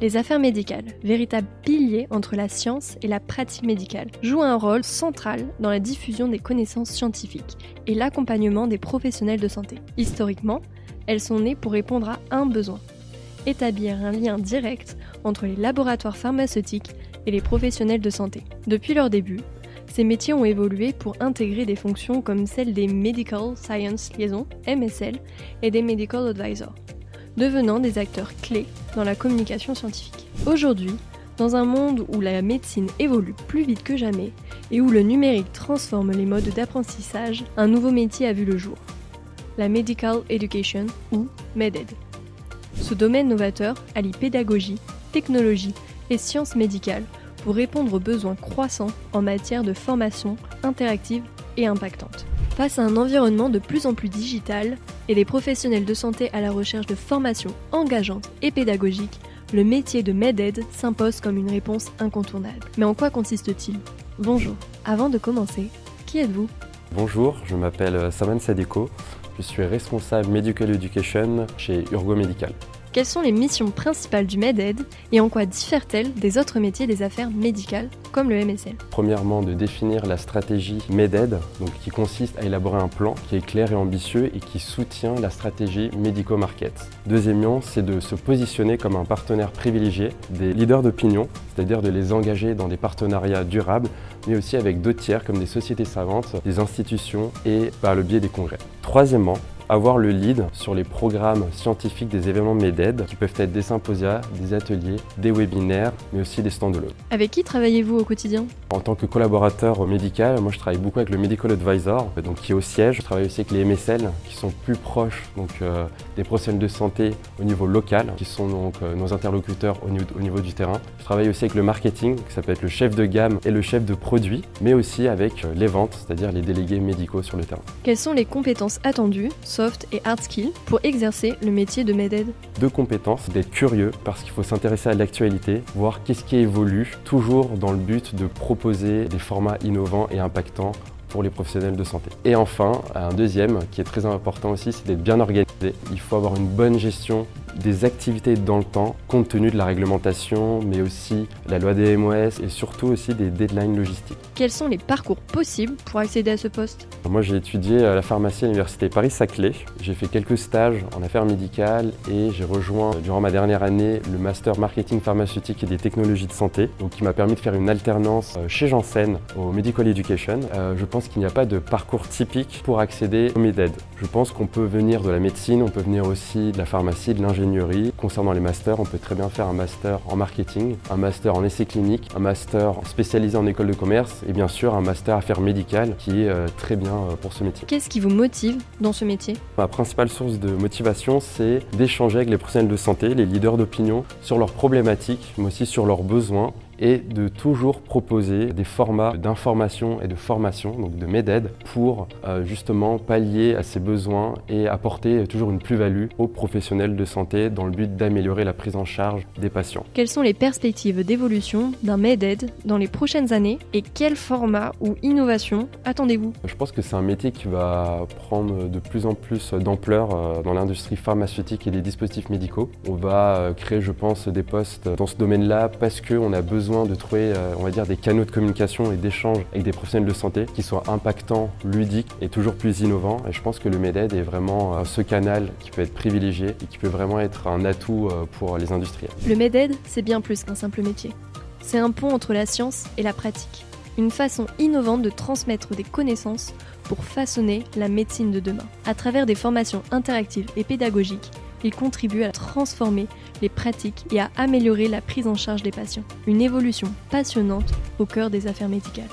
Les affaires médicales, véritables piliers entre la science et la pratique médicale, jouent un rôle central dans la diffusion des connaissances scientifiques et l'accompagnement des professionnels de santé. Historiquement, elles sont nées pour répondre à un besoin: établir un lien direct entre les laboratoires pharmaceutiques et les professionnels de santé. Depuis leur début, ces métiers ont évolué pour intégrer des fonctions comme celles des Medical Science Liaison, MSL, et des Medical Advisors, devenant des acteurs clés dans la communication scientifique. Aujourd'hui, dans un monde où la médecine évolue plus vite que jamais et où le numérique transforme les modes d'apprentissage, un nouveau métier a vu le jour: la Medical Education ou MEDED. Ce domaine novateur allie pédagogie, technologie et sciences médicales pour répondre aux besoins croissants en matière de formation interactive et impactante. Face à un environnement de plus en plus digital et des professionnels de santé à la recherche de formations engageantes et pédagogiques, le métier de MEDED s'impose comme une réponse incontournable. Mais en quoi consiste-t-il ? Bonjour, avant de commencer, qui êtes-vous ? Bonjour, je m'appelle Saman Sadiko, je suis responsable Medical Education chez Urgo Medical. Quelles sont les missions principales du MEDED et en quoi diffèrent-elles des autres métiers des affaires médicales comme le MSL ? Premièrement, de définir la stratégie MEDED, qui consiste à élaborer un plan qui est clair et ambitieux et qui soutient la stratégie médico-market. Deuxièmement, c'est de se positionner comme un partenaire privilégié des leaders d'opinion, c'est-à-dire de les engager dans des partenariats durables, mais aussi avec d'autres tiers comme des sociétés savantes, des institutions et par le biais des congrès. Troisièmement, avoir le lead sur les programmes scientifiques des événements MEDED, qui peuvent être des symposia, des ateliers, des webinaires, mais aussi des stand-alone. Avec qui travaillez-vous au quotidien ? En tant que collaborateur médical, moi je travaille beaucoup avec le Medical Advisor, qui est au siège. Je travaille aussi avec les MSL, qui sont plus proches des professionnels de santé au niveau local, qui sont donc nos interlocuteurs au niveau du terrain. Je travaille aussi avec le marketing, ça peut être le chef de gamme et le chef de produit, mais aussi avec les ventes, c'est-à-dire les délégués médicaux sur le terrain. Quelles sont les compétences attendues, soft et hard skills, pour exercer le métier de MEDED ? Deux compétences: d'être curieux, parce qu'il faut s'intéresser à l'actualité, voir qu'est-ce qui évolue, toujours dans le but de proposer des formats innovants et impactants pour les professionnels de santé. Et enfin, un deuxième qui est très important aussi, c'est d'être bien organisé. Il faut avoir une bonne gestion des activités dans le temps, compte tenu de la réglementation, mais aussi la loi des MOS et surtout aussi des deadlines logistiques. Quels sont les parcours possibles pour accéder à ce poste ? Moi, j'ai étudié la pharmacie à l'université Paris-Saclay. J'ai fait quelques stages en affaires médicales et j'ai rejoint durant ma dernière année le master marketing pharmaceutique et des technologies de santé, qui m'a permis de faire une alternance chez Janssen au Medical Education. Je pense qu'il n'y a pas de parcours typique pour accéder au MEDED. Je pense qu'on peut venir de la médecine, on peut venir aussi de la pharmacie, de l'ingénierie. Concernant les masters, on peut très bien faire un master en marketing, un master en essais cliniques, un master spécialisé en école de commerce et bien sûr un master affaires médicales qui est très bien pour ce métier. Qu'est-ce qui vous motive dans ce métier ? Ma principale source de motivation, c'est d'échanger avec les professionnels de santé, les leaders d'opinion, sur leurs problématiques, mais aussi sur leurs besoins, et de toujours proposer des formats d'information et de formation, donc de MEDED, pour justement pallier à ces besoins et apporter toujours une plus-value aux professionnels de santé dans le but d'améliorer la prise en charge des patients. Quelles sont les perspectives d'évolution d'un MEDED dans les prochaines années et quel format ou innovation attendez-vous ? Je pense que c'est un métier qui va prendre de plus en plus d'ampleur dans l'industrie pharmaceutique et des dispositifs médicaux. On va créer, je pense, des postes dans ce domaine-là parce qu'on a besoin de trouver, des canaux de communication et d'échange avec des professionnels de santé qui soient impactants, ludiques et toujours plus innovants. Et je pense que le MEDED est vraiment ce canal qui peut être privilégié et qui peut vraiment être un atout pour les industriels. Le MEDED, c'est bien plus qu'un simple métier. C'est un pont entre la science et la pratique. Une façon innovante de transmettre des connaissances pour façonner la médecine de demain. À travers des formations interactives et pédagogiques, il contribue à transformer les pratiques et à améliorer la prise en charge des patients. Une évolution passionnante au cœur des affaires médicales.